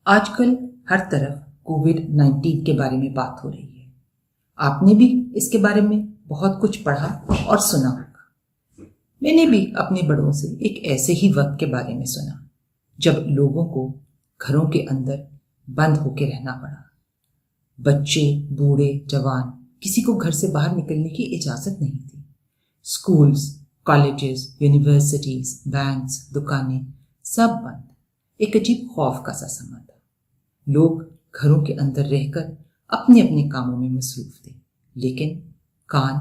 آج کل ہر طرف کووڈ-19 کے بارے میں بات ہو رہی ہے۔ آپ نے بھی اس کے بارے میں بہت کچھ پڑھا اور سنا ہوگا۔ میں نے بھی اپنے بڑوں سے ایک ایسے ہی وقت کے بارے میں سنا جب لوگوں کو گھروں کے اندر بند ہو کے رہنا پڑا۔ بچے، بوڑھے، جوان، کسی کو گھر سے باہر نکلنے کی اجازت نہیں تھی۔ اسکولز، کالجز، یونیورسٹیز، بینکس، دکانیں سب بند۔ ایک عجیب خوف کا سا سما تھا۔ لوگ گھروں کے اندر رہ کر اپنے اپنے کاموں میں مصروف تھے، لیکن کان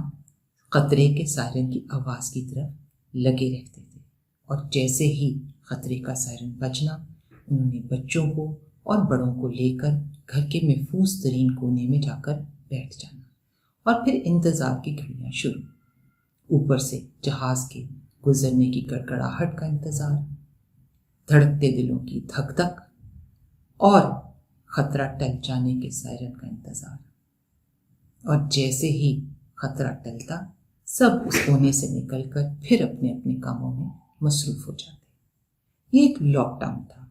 خطرے کے سائرن کی آواز کی طرف لگے رہتے تھے، اور جیسے ہی خطرے کا سائرن بجنا، انہوں نے بچوں کو اور بڑوں کو لے کر گھر کے محفوظ ترین کونے میں جا کر بیٹھ جانا، اور پھر انتظار کی گھڑیاں شروع۔ اوپر سے جہاز کے گزرنے کی گڑگڑاہٹ کا انتظار، دھڑکتے دلوں کی دھک دھک، اور خطرہ ٹل جانے کے سائرن کا انتظار۔ اور جیسے ہی خطرہ ٹلتا، سب اس کونے سے نکل کر پھر اپنے اپنے کاموں میں مصروف ہو جاتے۔ یہ ایک لاک ڈاؤن تھا۔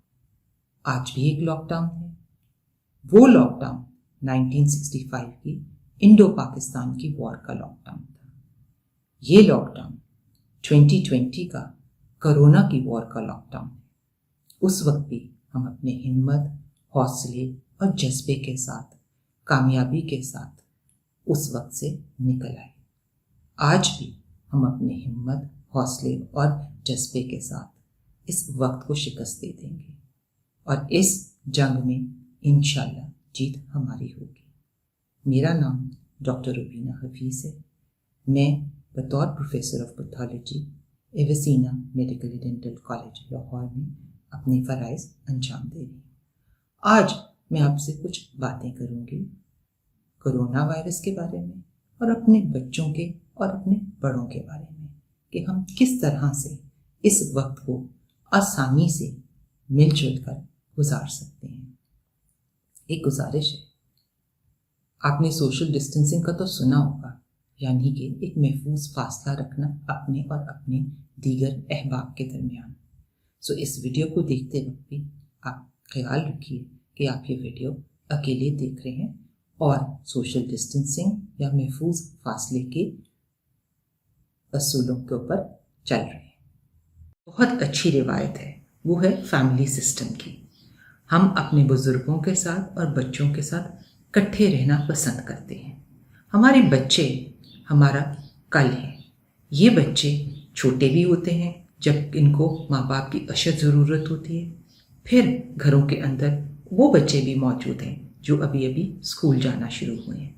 آج بھی ایک لاک ڈاؤن ہے۔ وہ لاک ڈاؤن 1965 کی انڈو پاکستان کی وار کا لاک ڈاؤن تھا۔ یہ لاک ڈاؤن 2020 کا کرونا کی وار کا لاک ڈاؤن ہے۔ اس وقت بھی ہم اپنے ہمت، حوصلے اور جذبے کے ساتھ، کامیابی کے ساتھ اس وقت سے نکل آئے۔ آج بھی ہم اپنے ہمت، حوصلے اور جذبے کے ساتھ اس وقت کو شکست دے دیں گے، اور اس جنگ میں انشاءاللہ جیت ہماری ہوگی۔ میرا نام ڈاکٹر روبینہ حفیظ ہے۔ میں بطور professor of pathology Avicenna medical dental college Lahore میں اپنے فرائض انجام دے رہی ہوں۔ آج میں آپ سے کچھ باتیں کروں گی کرونا وائرس کے بارے میں، اور اپنے بچوں کے اور اپنے بڑوں کے بارے میں، کہ ہم کس طرح سے اس وقت کو آسانی سے مل جل کر گزار سکتے ہیں۔ ایک گزارش ہے، آپ نے سوشل ڈسٹینسنگ کا تو سنا ہوگا، یعنی کہ ایک محفوظ فاصلہ رکھنا اپنے اور اپنے دیگر احباب کے درمیان۔ اس ویڈیو کو دیکھتے وقت بھی آپ خیال رکھیے کہ آپ یہ ویڈیو اکیلے دیکھ رہے ہیں اور سوشل ڈسٹینسنگ یا محفوظ فاصلے کے اصولوں کے اوپر چل رہے ہیں۔ بہت اچھی روایت ہے، وہ ہے فیملی سسٹم کی۔ ہم اپنے بزرگوں کے ساتھ اور بچوں کے ساتھ کٹھے رہنا پسند کرتے ہیں۔ ہمارے بچے ہمارا کل ہے۔ یہ بچے چھوٹے بھی ہوتے ہیں جب ان کو ماں باپ کی اشد ضرورت ہوتی ہے، پھر گھروں کے اندر وہ بچے بھی موجود ہیں جو ابھی اسکول جانا شروع ہوئے ہیں۔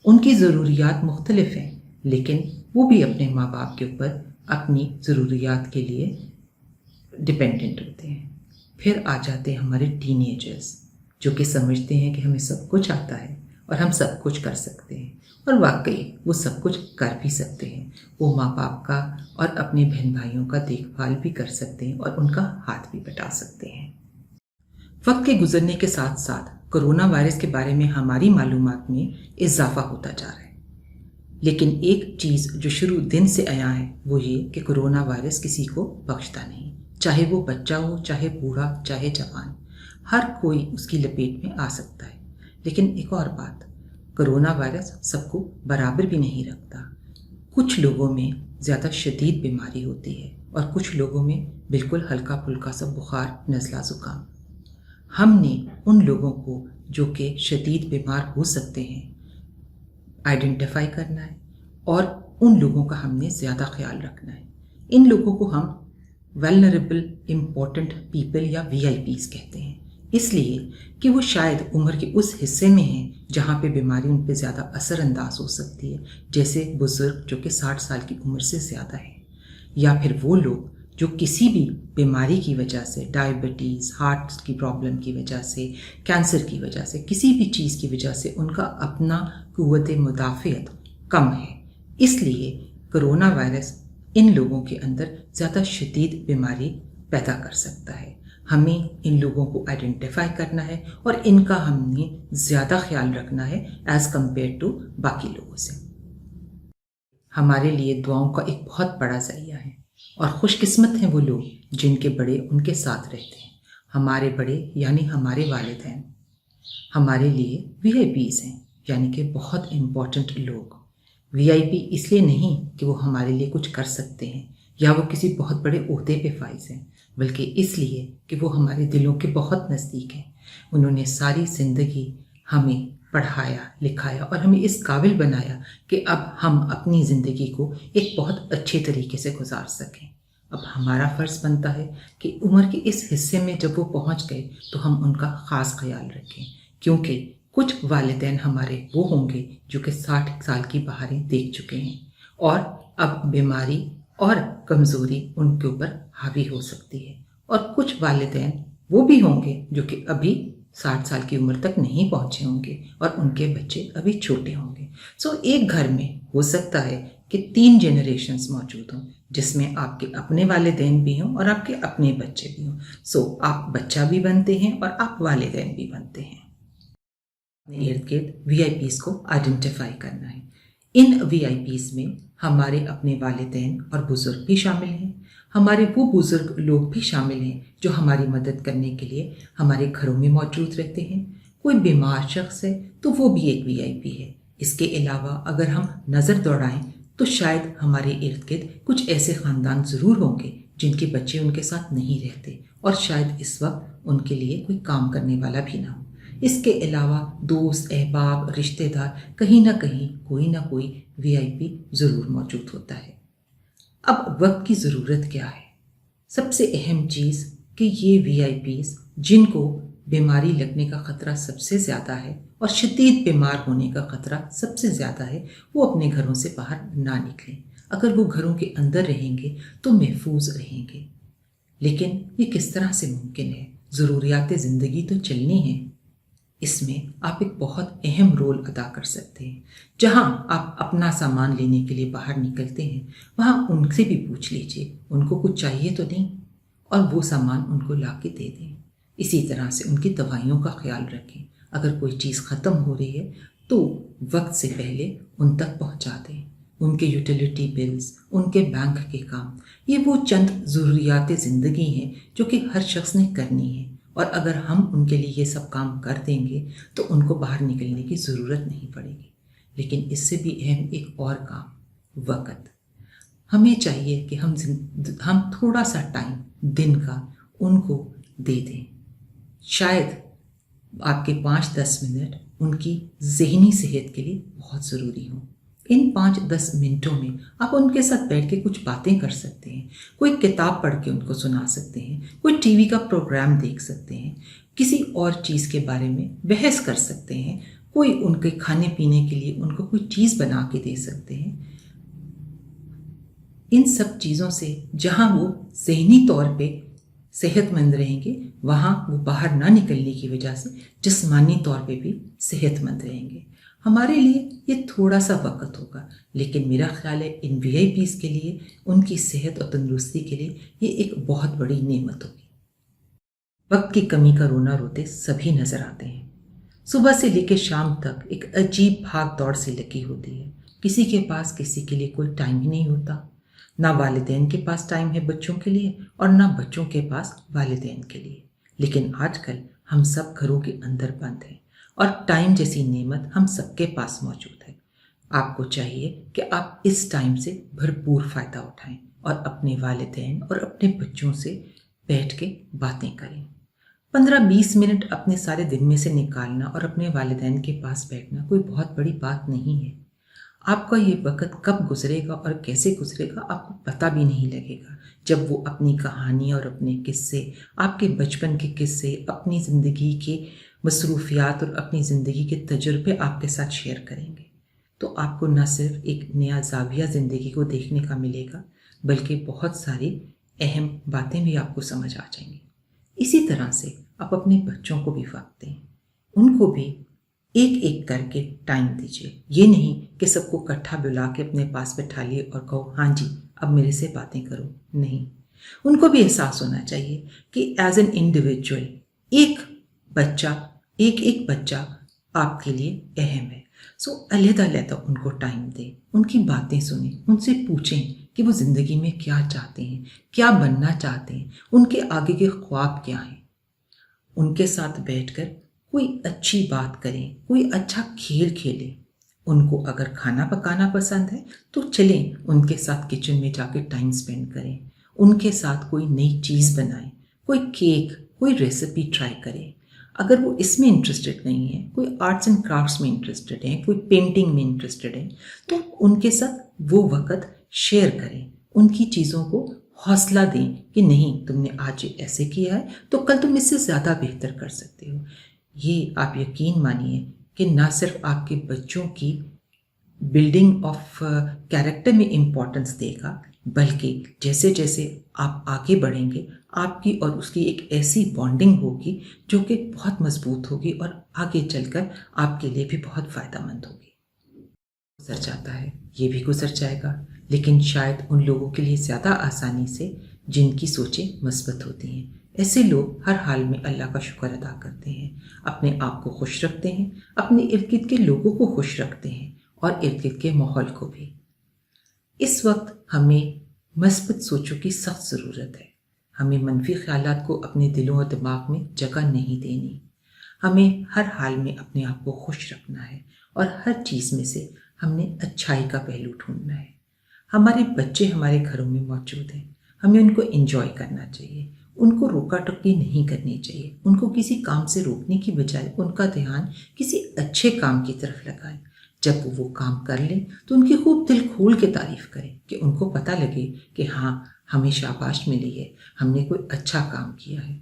ان کی ضروریات مختلف ہیں، لیکن وہ بھی اپنے ماں باپ کے اوپر اپنی ضروریات کے لیے ڈپینڈنٹ ہوتے ہیں۔ پھر آ جاتے ہیں ہمارے ٹین ایجرز، جو کہ سمجھتے ہیں کہ ہمیں سب کچھ آتا ہے اور ہم سب کچھ کر سکتے ہیں، اور واقعی وہ سب کچھ کر بھی سکتے ہیں۔ وہ ماں باپ کا اور اپنے بہن بھائیوں کا دیکھ بھال بھی کر سکتے ہیں، اور ان کا ہاتھ بھی بٹا سکتے ہیں۔ وقت کے گزرنے کے ساتھ ساتھ کرونا وائرس کے بارے میں ہماری معلومات میں اضافہ ہوتا جا رہا ہے، لیکن ایک چیز جو شروع دن سے آیا ہے وہ یہ کہ کرونا وائرس کسی کو بخشتا نہیں، چاہے وہ بچہ ہو، چاہے بوڑھا، چاہے جوان، ہر کوئی اس کی لپیٹ میں آ سکتا ہے۔ لیکن ایک اور بات، کرونا وائرس سب کو برابر بھی نہیں رکھتا۔ کچھ لوگوں میں زیادہ شدید بیماری ہوتی ہے، اور کچھ لوگوں میں بالکل ہلکا پھلکا سا بخار، نزلہ، زکام۔ ہم نے ان لوگوں کو جو کہ شدید بیمار ہو سکتے ہیں آئیڈینٹیفائی کرنا ہے، اور ان لوگوں کا ہم نے زیادہ خیال رکھنا ہے۔ ان لوگوں کو ہم ویلنریبل امپورٹنٹ پیپل یا VIPs کہتے ہیں، اس لیے کہ وہ شاید عمر کے اس حصے میں ہیں جہاں پہ بیماری ان پہ زیادہ اثر انداز ہو سکتی ہے، جیسے بزرگ جو کہ 60 سال کی عمر سے زیادہ ہے، یا پھر وہ لوگ جو کسی بھی بیماری کی وجہ سے، ڈائبٹیز، ہارٹ کی پرابلم کی وجہ سے، کینسر کی وجہ سے، کسی بھی چیز کی وجہ سے ان کا اپنا قوت مدافعت کم ہے۔ اس لیے کرونا وائرس ان لوگوں کے اندر زیادہ شدید بیماری پیدا کر سکتا ہے۔ ہمیں ان لوگوں کو آئیڈینٹیفائی کرنا ہے، اور ان کا ہم نے زیادہ خیال رکھنا ہے ایز کمپیئر ٹو باقی لوگوں سے۔ ہمارے لیے دعاؤں کا ایک بہت بڑا ذریعہ ہے، اور خوش قسمت ہیں وہ لوگ جن کے بڑے ان کے ساتھ رہتے ہیں۔ ہمارے بڑے یعنی ہمارے والدین ہمارے لیے VIP ہیں، یعنی کہ بہت امپورٹنٹ لوگ۔ VIP اس لیے نہیں کہ وہ ہمارے لیے کچھ کر سکتے ہیں یا وہ کسی بہت بڑے عہدے پہ فائز ہیں، بلکہ اس لیے کہ وہ ہمارے دلوں کے بہت نزدیک ہیں۔ انہوں نے ساری زندگی ہمیں پڑھایا، لکھایا اور ہمیں اس قابل بنایا کہ اب ہم اپنی زندگی کو ایک بہت اچھے طریقے سے گزار سکیں۔ اب ہمارا فرض بنتا ہے کہ عمر کے اس حصے میں جب وہ پہنچ گئے تو ہم ان کا خاص خیال رکھیں، کیونکہ کچھ والدین ہمارے وہ ہوں گے جو کہ 60 سال کی بہاریں دیکھ چکے ہیں اور اب بیماری اور کمزوری ان کے اوپر حاوی ہو سکتی ہے، اور کچھ والدین وہ بھی ہوں گے جو کہ ابھی 60 سال کی عمر تک نہیں پہنچے ہوں گے اور ان کے بچے ابھی چھوٹے ہوں گے۔ ایک گھر میں ہو سکتا ہے کہ 3 جنریشنز موجود ہوں، جس میں آپ کے اپنے والدین بھی ہوں اور آپ کے اپنے بچے بھی ہوں۔ آپ بچہ بھی بنتے ہیں اور آپ والدین بھی بنتے ہیں۔ اپنے ارد گرد VIPs کو آئیڈینٹیفائی کرنا ہے۔ ان VIPs میں ہمارے اپنے والدین اور بزرگ بھی شامل ہیں، ہمارے وہ بزرگ لوگ بھی شامل ہیں جو ہماری مدد کرنے کے لیے ہمارے گھروں میں موجود رہتے ہیں۔ کوئی بیمار شخص ہے تو وہ بھی ایک VIP ہے۔ اس کے علاوہ اگر ہم نظر دوڑائیں تو شاید ہمارے ارد گرد کچھ ایسے خاندان ضرور ہوں گے جن کے بچے ان کے ساتھ نہیں رہتے اور شاید اس وقت ان کے لیے کوئی کام کرنے والا بھی نہ ہو۔ اس کے علاوہ دوست، احباب، رشتہ دار، کہیں نہ کہیں کوئی نہ کوئی VIP ضرور موجود ہوتا ہے۔ اب وقت کی ضرورت کیا ہے؟ سب سے اہم چیز کہ یہ VIPs جن کو بیماری لگنے کا خطرہ سب سے زیادہ ہے اور شدید بیمار ہونے کا خطرہ سب سے زیادہ ہے، وہ اپنے گھروں سے باہر نہ نکلیں۔ اگر وہ گھروں کے اندر رہیں گے تو محفوظ رہیں گے۔ لیکن یہ کس طرح سے ممکن ہے؟ ضروریات زندگی تو چلنی ہے۔ اس میں آپ ایک بہت اہم رول ادا کر سکتے ہیں۔ جہاں آپ اپنا سامان لینے کے لیے باہر نکلتے ہیں وہاں ان سے بھی پوچھ لیجئے ان کو کچھ چاہیے تو نہیں، اور وہ سامان ان کو لا کے دے دیں۔ اسی طرح سے ان کی دوائیوں کا خیال رکھیں۔ اگر کوئی چیز ختم ہو رہی ہے تو وقت سے پہلے ان تک پہنچا دیں۔ ان کے یوٹیلیٹی بلز، ان کے بینک کے کام، یہ وہ چند ضروریات زندگی ہیں جو کہ ہر شخص نے کرنی ہے، اور اگر ہم ان کے لیے یہ سب کام کر دیں گے تو ان کو باہر نکلنے کی ضرورت نہیں پڑے گی۔ لیکن اس سے بھی اہم ایک اور کام، وقت۔ ہمیں چاہیے کہ ہم تھوڑا سا ٹائم دن کا ان کو دے دیں۔ شاید آپ کے 5-10 منٹ ان کی ذہنی صحت کے لیے بہت ضروری ہوں۔ ان 5-10 منٹوں میں آپ ان کے ساتھ بیٹھ کے کچھ باتیں کر سکتے ہیں، کوئی کتاب پڑھ کے ان کو سنا سکتے ہیں، کوئی TV کا پروگرام دیکھ سکتے ہیں، کسی اور چیز کے بارے میں بحث کر سکتے ہیں، کوئی ان کے کھانے پینے کے لیے ان کو کوئی چیز بنا کے دے سکتے ہیں۔ ان سب چیزوں سے جہاں وہ ذہنی طور پہ صحت مند رہیں گے، وہاں وہ باہر نہ نکلنے کی وجہ سے جسمانی طور پہ بھی صحت مند رہیں گے۔ ہمارے لیے یہ تھوڑا سا وقت ہوگا، لیکن میرا خیال ہے ان VIPs کے لیے، ان کی صحت اور تندرستی کے لیے یہ ایک بہت بڑی نعمت ہوگی۔ وقت کی کمی کا رونا روتے سبھی نظر آتے ہیں۔ صبح سے لے کے شام تک ایک عجیب بھاگ دوڑ سی لگی ہوتی ہے۔ کسی کے پاس کسی کے لیے کوئی ٹائم ہی نہیں ہوتا۔ نہ والدین کے پاس ٹائم ہے بچوں کے لیے اور نہ بچوں کے پاس والدین کے لیے۔ لیکن آج کل ہم سب گھروں کے اندر بند ہیں اور ٹائم جیسی نعمت ہم سب کے پاس موجود ہے۔ آپ کو چاہیے کہ آپ اس ٹائم سے بھرپور فائدہ اٹھائیں اور اپنے والدین اور اپنے بچوں سے بیٹھ کے باتیں کریں۔ 15-20 منٹ اپنے سارے دن میں سے نکالنا اور اپنے والدین کے پاس بیٹھنا کوئی بہت بڑی بات نہیں ہے۔ آپ کا یہ وقت کب گزرے گا اور کیسے گزرے گا آپ کو پتہ بھی نہیں لگے گا، جب وہ اپنی کہانی اور اپنے قصے، آپ کے بچپن کے قصے، اپنی زندگی کے مصروفیات اور اپنی زندگی کے تجربے آپ کے ساتھ شیئر کریں گے۔ تو آپ کو نہ صرف ایک نیا زاویہ زندگی کو دیکھنے کا ملے گا، بلکہ بہت ساری اہم باتیں بھی آپ کو سمجھ آ جائیں گی۔ اسی طرح سے آپ اپنے بچوں کو بھی وقت دیں، ان کو بھی ایک ایک کر کے ٹائم دیجیے۔ یہ نہیں کہ سب کو اکٹھا بلا کے اپنے پاس بٹھا لیے اور کہو ہاں جی اب میرے سے باتیں کرو، نہیں۔ ان کو بھی احساس ہونا چاہیے کہ ایز این انڈیویجول ایک بچہ آپ کے لیے اہم ہے۔ علیحدہ علیحدہ ان کو ٹائم دیں، ان کی باتیں سنیں، ان سے پوچھیں کہ وہ زندگی میں کیا چاہتے ہیں، کیا بننا چاہتے ہیں، ان کے آگے کے خواب کیا ہیں۔ ان کے ساتھ بیٹھ کر کوئی اچھی بات کریں، کوئی اچھا کھیل کھیلیں۔ ان کو اگر کھانا پکانا پسند ہے تو چلیں ان کے ساتھ کچن میں جا کے ٹائم سپینڈ کریں، ان کے ساتھ کوئی نئی چیز بنائیں، کوئی کیک، کوئی ریسیپی ٹرائی کریں۔ اگر وہ اس میں انٹرسٹڈ نہیں ہے، کوئی آرٹس اینڈ کرافٹس میں انٹرسٹڈ ہیں، کوئی پینٹنگ میں انٹرسٹڈ ہیں، تو ان کے ساتھ وہ وقت شیئر کریں، ان کی چیزوں کو حوصلہ دیں کہ نہیں، تم نے آج ایسے کیا ہے تو کل تم اس سے زیادہ بہتر کر سکتے ہو۔ یہ آپ یقین مانیے کہ نہ صرف آپ کے بچوں کی بلڈنگ آف کیریکٹر میں امپورٹنس دے گا، بلکہ جیسے جیسے آپ آگے بڑھیں گے آپ کی اور اس کی ایک ایسی بانڈنگ ہوگی جو کہ بہت مضبوط ہوگی اور آگے چل کر آپ کے لیے بھی بہت فائدہ مند ہوگی۔ گزر جاتا ہے، یہ بھی گزر جائے گا، لیکن شاید ان لوگوں کے لیے زیادہ آسانی سے جن کی سوچیں مثبت ہوتی ہیں۔ ایسے لوگ ہر حال میں اللہ کا شکر ادا کرتے ہیں، اپنے آپ کو خوش رکھتے ہیں، اپنے ارد گرد کے لوگوں کو خوش رکھتے ہیں اور ارد گرد کے ماحول کو بھی۔ اس وقت ہمیں مثبت سوچوں کی سخت ضرورت ہے۔ ہمیں منفی خیالات کو اپنے دلوں اور دماغ میں جگہ نہیں دینی۔ ہمیں ہر حال میں اپنے آپ کو خوش رکھنا ہے اور ہر چیز میں سے ہم نے اچھائی کا پہلو ڈھونڈنا ہے۔ ہمارے بچے ہمارے گھروں میں موجود ہیں، ہمیں ان کو انجوائے کرنا چاہیے، ان کو روکا ٹوکی نہیں کرنی چاہیے، ان کو کسی کام سے روکنے کی بجائے ان کا دھیان کسی اچھے کام کی طرف لگائیں۔ جب وہ کام کر لیں تو ان کی خوب دل کھول کے تعریف کریں کہ ان کو پتہ لگے کہ ہاں، ہمیں شاباش ملی ہے، ہم نے کوئی اچھا کام کیا ہے۔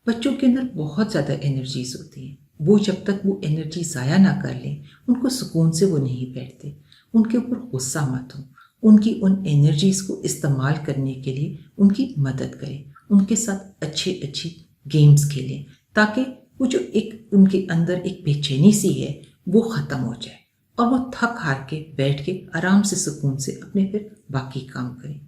بچوں کے اندر بہت زیادہ انرجیز ہوتی ہیں، وہ جب تک وہ انرجی ضائع نہ کر لیں ان کو سکون سے وہ نہیں بیٹھتے۔ ان کے اوپر غصہ مت ہو، ان کی ان انرجیز کو استعمال کرنے کے لیے ان کی مدد کریں، ان کے ساتھ اچھی گیمز کھیلیں تاکہ وہ جو ایک ان کے اندر ایک بے چینی سی ہے وہ ختم ہو جائے اور وہ تھک ہار کے بیٹھ کے آرام سے سکون سے اپنے پھر باقی کام کریں۔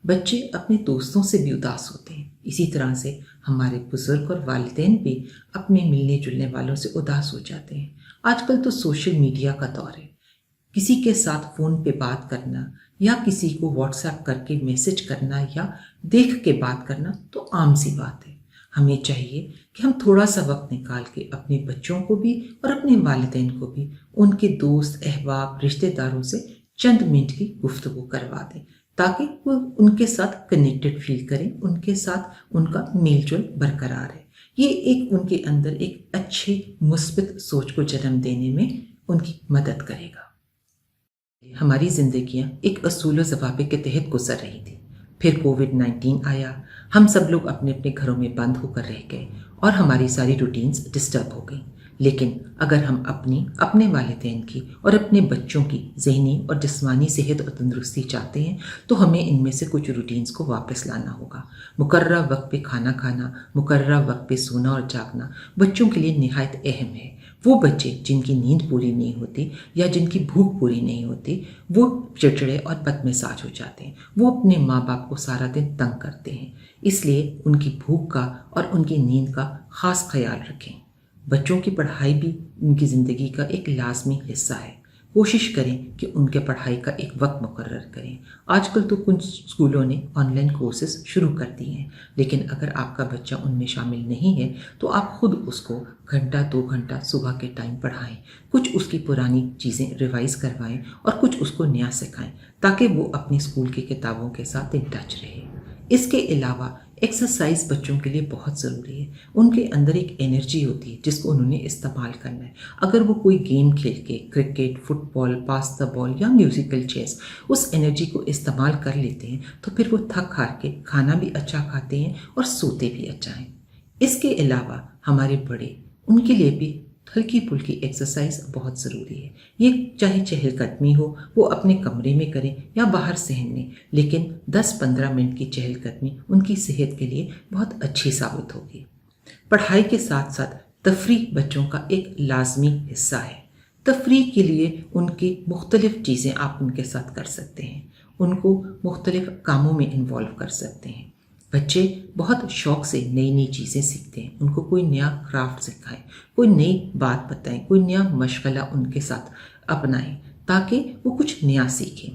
بچے اپنے دوستوں سے بھی اداس ہوتے ہیں، اسی طرح سے ہمارے بزرگ اور والدین بھی اپنے ملنے جلنے والوں سے اداس ہو جاتے ہیں۔ آج کل تو سوشل میڈیا کا دور ہے، کسی کے ساتھ فون پہ بات کرنا یا کسی کو واٹس ایپ کر کے میسج کرنا یا دیکھ کے بات کرنا تو عام سی بات ہے۔ ہمیں چاہیے کہ ہم تھوڑا سا وقت نکال کے اپنے بچوں کو بھی اور اپنے والدین کو بھی ان کے دوست احباب رشتہ داروں سے چند منٹ کی گفتگو کروا دیں تاکہ وہ ان کے ساتھ کنیکٹڈ فیل کریں، ان کے ساتھ ان کا میل جول برقرار ہے۔ یہ ایک ان کے اندر ایک اچھی مثبت سوچ کو جنم دینے میں ان کی مدد کرے گا۔ ہماری زندگیاں ایک اصول و ضوابط کے تحت گزر رہی تھی، پھر کووڈ-19 آیا، ہم سب لوگ اپنے اپنے گھروں میں بند ہو کر رہ گئے اور ہماری ساری روٹینز ڈسٹرب ہو گئیں۔ لیکن اگر ہم اپنے والدین کی اور اپنے بچوں کی ذہنی اور جسمانی صحت اور تندرستی چاہتے ہیں تو ہمیں ان میں سے کچھ روٹینز کو واپس لانا ہوگا۔ مقررہ وقت پہ کھانا کھانا، مقررہ وقت پہ سونا اور جاگنا بچوں کے لیے نہایت اہم ہے۔ وہ بچے جن کی نیند پوری نہیں ہوتی یا جن کی بھوک پوری نہیں ہوتی وہ چڑچڑے اور بدمزاج ہو جاتے ہیں، وہ اپنے ماں باپ کو سارا دن تنگ کرتے ہیں۔ اس لیے ان کی بھوک کا اور ان کی نیند کا خاص خیال رکھیں۔ بچوں کی پڑھائی بھی ان کی زندگی کا ایک لازمی حصہ ہے۔ کوشش کریں کہ ان کے پڑھائی کا ایک وقت مقرر کریں۔ آج کل تو کچھ اسکولوں نے آن لائن کورسز شروع کر دی ہیں، لیکن اگر آپ کا بچہ ان میں شامل نہیں ہے تو آپ خود اس کو گھنٹہ 2 گھنٹہ صبح کے ٹائم پڑھائیں، کچھ اس کی پرانی چیزیں ریوائز کروائیں اور کچھ اس کو نیا سکھائیں تاکہ وہ اپنی اسکول کی کتابوں کے ساتھ ان ٹچ رہے۔ اس کے علاوہ ایکسرسائز بچوں کے لیے بہت ضروری ہے۔ ان کے اندر ایک انرجی ہوتی ہے جس کو انہوں نے استعمال کرنا ہے۔ اگر وہ کوئی گیم کھیل کے کرکٹ، فٹ بال، پاس دا بال یا میوزیکل چیئرز اس انرجی کو استعمال کر لیتے ہیں تو پھر وہ تھک ہار کے کھانا بھی اچھا کھاتے ہیں اور سوتے بھی اچھا ہیں۔ اس کے علاوہ ہمارے بڑے، ان کے لیے بھی ہلکی پھلکی ایکسرسائز بہت ضروری ہے۔ یہ چاہے چہل قدمی ہو وہ اپنے کمرے میں کریں یا باہر صحن میں، لیکن 10-15 منٹ کی چہل قدمی ان کی صحت کے لیے بہت اچھی ثابت ہوگی۔ پڑھائی کے ساتھ ساتھ تفریح بچوں کا ایک لازمی حصہ ہے۔ تفریح کے لیے ان کی مختلف چیزیں آپ ان کے ساتھ کر سکتے ہیں، ان کو مختلف کاموں میں انوالو کر سکتے ہیں۔ بچے بہت شوق سے نئی نئی چیزیں سیکھتے ہیں، ان کو کوئی نیا کرافٹ سکھائیں، کوئی نئی بات بتائیں، کوئی نیا مشغلہ ان کے ساتھ اپنائیں تاکہ وہ کچھ نیا سیکھیں۔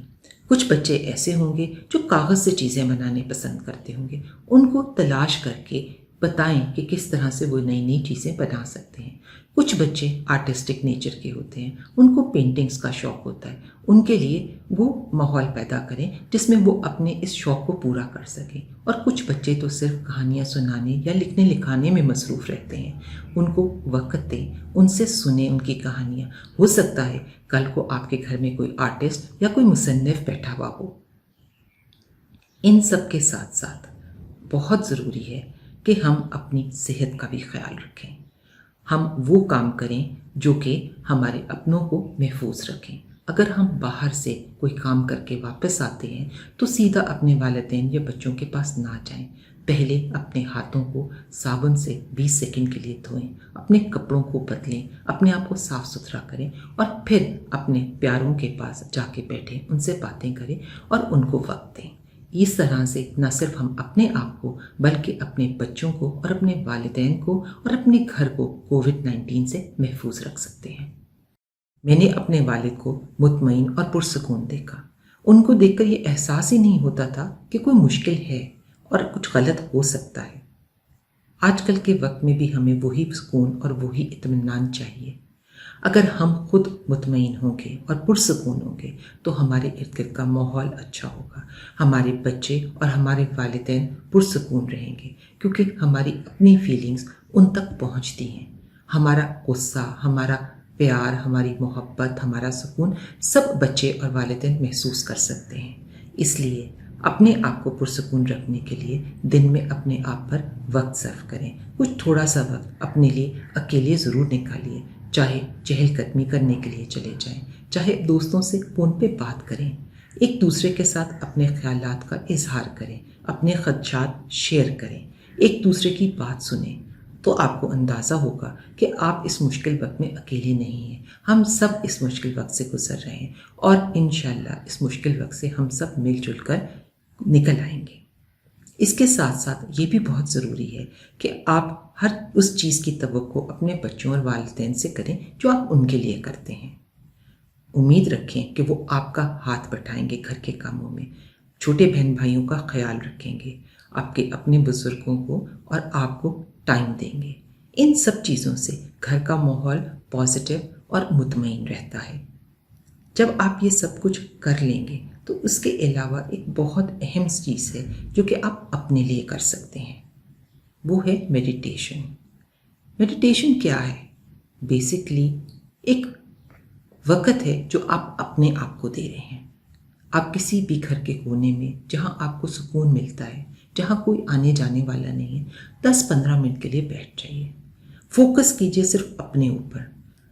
کچھ بچے ایسے ہوں گے جو کاغذ سے چیزیں بنانے پسند کرتے ہوں گے، ان کو تلاش کر کے بتائیں کہ کس طرح سے وہ نئی نئی چیزیں بنا سکتے ہیں۔ کچھ بچے آرٹسٹک نیچر کے ہوتے ہیں، ان کو پینٹنگز کا شوق ہوتا ہے، ان کے لیے وہ ماحول پیدا کریں جس میں وہ اپنے اس شوق کو پورا کر سکیں۔ اور کچھ بچے تو صرف کہانیاں سنانے یا لکھنے لکھانے میں مصروف رہتے ہیں، ان کو وقت دیں، ان سے سنیں ان کی کہانیاں۔ ہو سکتا ہے کل کو آپ کے گھر میں کوئی آرٹسٹ یا کوئی مصنف بیٹھا ہوا ہو۔ ان سب کے ساتھ ساتھ بہت ضروری ہے کہ ہم اپنی صحت کا بھی خیال رکھیں، ہم وہ کام کریں جو کہ ہمارے اپنوں کو محفوظ رکھیں۔ اگر ہم باہر سے کوئی کام کر کے واپس آتے ہیں تو سیدھا اپنے والدین یا بچوں کے پاس نہ جائیں، پہلے اپنے ہاتھوں کو صابن سے 20 سیکنڈ کے لیے دھوئیں، اپنے کپڑوں کو بدلیں، اپنے آپ کو صاف ستھرا کریں اور پھر اپنے پیاروں کے پاس جا کے بیٹھیں، ان سے باتیں کریں اور ان کو وقت دیں۔ اس طرح سے نہ صرف ہم اپنے آپ کو بلکہ اپنے بچوں کو اور اپنے والدین کو اور اپنے گھر کو کووڈ-19 سے محفوظ رکھ سکتے ہیں۔ میں نے اپنے والد کو مطمئن اور پرسکون دیکھا۔ ان کو دیکھ کر یہ احساس ہی نہیں ہوتا تھا کہ کوئی مشکل ہے اور کچھ غلط ہو سکتا ہے۔ آج کل کے وقت میں بھی ہمیں وہی سکون اور وہی اطمینان چاہیے۔ اگر ہم خود مطمئن ہوں گے اور پرسکون ہوں گے تو ہمارے ارد گرد کا ماحول اچھا ہوگا، ہمارے بچے اور ہمارے والدین پرسکون رہیں گے، کیونکہ ہماری اپنی فیلنگز ان تک پہنچتی ہیں۔ ہمارا غصہ، ہمارا پیار، ہماری محبت، ہمارا سکون سب بچے اور والدین محسوس کر سکتے ہیں۔ اس لیے اپنے آپ کو پرسکون رکھنے کے لیے دن میں اپنے آپ پر وقت صرف کریں، کچھ تھوڑا سا وقت اپنے لیے اکیلے ضرور نکالیے، چاہے چہل قدمی کرنے کے لیے چلے جائیں، چاہے دوستوں سے فون پہ بات کریں، ایک دوسرے کے ساتھ اپنے خیالات کا اظہار کریں، اپنے خدشات شیئر کریں، ایک دوسرے کی بات سنیں، تو آپ کو اندازہ ہوگا کہ آپ اس مشکل وقت میں اکیلے نہیں ہیں۔ ہم سب اس مشکل وقت سے گزر رہے ہیں اور انشاءاللہ اس مشکل وقت سے ہم سب مل جل کر نکل آئیں گے۔ اس کے ساتھ ساتھ یہ بھی بہت ضروری ہے کہ آپ ہر اس چیز کی توقع اپنے بچوں اور والدین سے کریں جو آپ ان کے لیے کرتے ہیں۔ امید رکھیں کہ وہ آپ کا ہاتھ بٹھائیں گے گھر کے کاموں میں، چھوٹے بہن بھائیوں کا خیال رکھیں گے، آپ کے اپنے بزرگوں کو اور آپ کو ٹائم دیں گے۔ ان سب چیزوں سے گھر کا ماحول پازیٹیو اور مطمئن رہتا ہے۔ جب آپ یہ سب کچھ کر لیں گے تو اس کے علاوہ ایک بہت اہم چیز ہے جو کہ آپ اپنے لیے کر سکتے ہیں، وہ ہے میڈیٹیشن۔ میڈیٹیشن کیا ہے؟ بیسکلی ایک وقت ہے جو آپ اپنے آپ کو دے رہے ہیں۔ آپ کسی بھی گھر کے کونے میں جہاں آپ کو سکون ملتا ہے، جہاں کوئی آنے جانے والا نہیں ہے، 10-15 منٹ کے لیے بیٹھ جائیے، فوکس کیجئے صرف اپنے اوپر،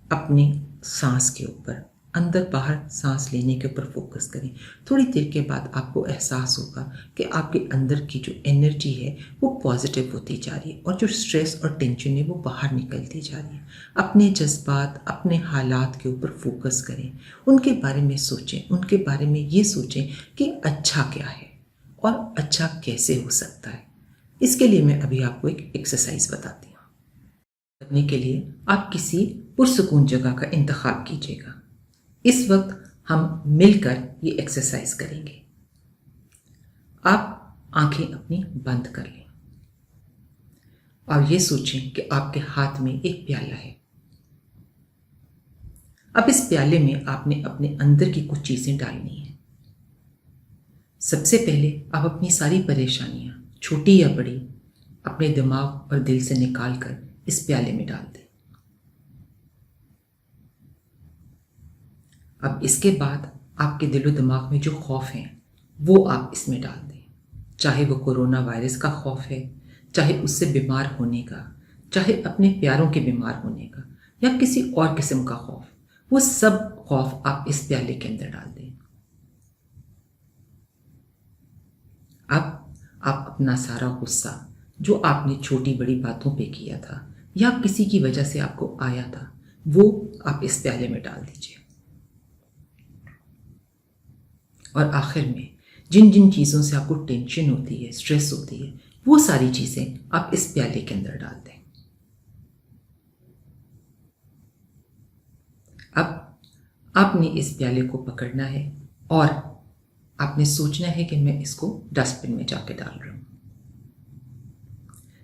اپنے سانس کے اوپر، اندر باہر سانس لینے کے اوپر فوکس کریں۔ تھوڑی دیر کے بعد آپ کو احساس ہوگا کہ آپ کے اندر کی جو انرجی ہے وہ پازیٹیو ہوتی جا رہی ہے اور جو سٹریس اور ٹینشن ہے وہ باہر نکلتی جا رہی ہے۔ اپنے جذبات، اپنے حالات کے اوپر فوکس کریں، ان کے بارے میں سوچیں، ان کے بارے میں یہ سوچیں کہ اچھا کیا ہے اور اچھا کیسے ہو سکتا ہے۔ اس کے لیے میں ابھی آپ کو ایک ایکسرسائز بتاتی ہوں۔ کرنے کے لیے آپ کسی پرسکون جگہ کا انتخاب کیجیے گا۔ اس وقت ہم مل کر یہ ایکسرسائز کریں گے۔ آپ آنکھیں اپنی بند کر لیں اور یہ سوچیں کہ آپ کے ہاتھ میں ایک پیالہ ہے۔ اب اس پیالے میں آپ نے اپنے اندر کی کچھ چیزیں ڈالنی ہیں۔ سب سے پہلے آپ اپنی ساری پریشانیاں، چھوٹی یا بڑی، اپنے دماغ اور دل سے نکال کر اس پیالے میں ڈال دیں۔ اب اس کے بعد آپ کے دل و دماغ میں جو خوف ہیں وہ آپ اس میں ڈال دیں، چاہے وہ کورونا وائرس کا خوف ہے، چاہے اس سے بیمار ہونے کا، چاہے اپنے پیاروں کے بیمار ہونے کا، یا کسی اور قسم کا خوف، وہ سب خوف آپ اس پیالے کے اندر ڈال دیں۔ اب آپ اپنا سارا غصہ جو آپ نے چھوٹی بڑی باتوں پہ کیا تھا یا کسی کی وجہ سے آپ کو آیا تھا وہ آپ اس پیالے میں ڈال دیجیے۔ اور آخر میں جن جن چیزوں سے آپ کو ٹینشن ہوتی ہے، سٹریس ہوتی ہے، وہ ساری چیزیں آپ اس پیالے کے اندر ڈال دیں۔ اب آپ نے اس پیالے کو پکڑنا ہے اور آپ نے سوچنا ہے کہ میں اس کو ڈسٹ بن میں جا کے ڈال رہا ہوں۔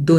2,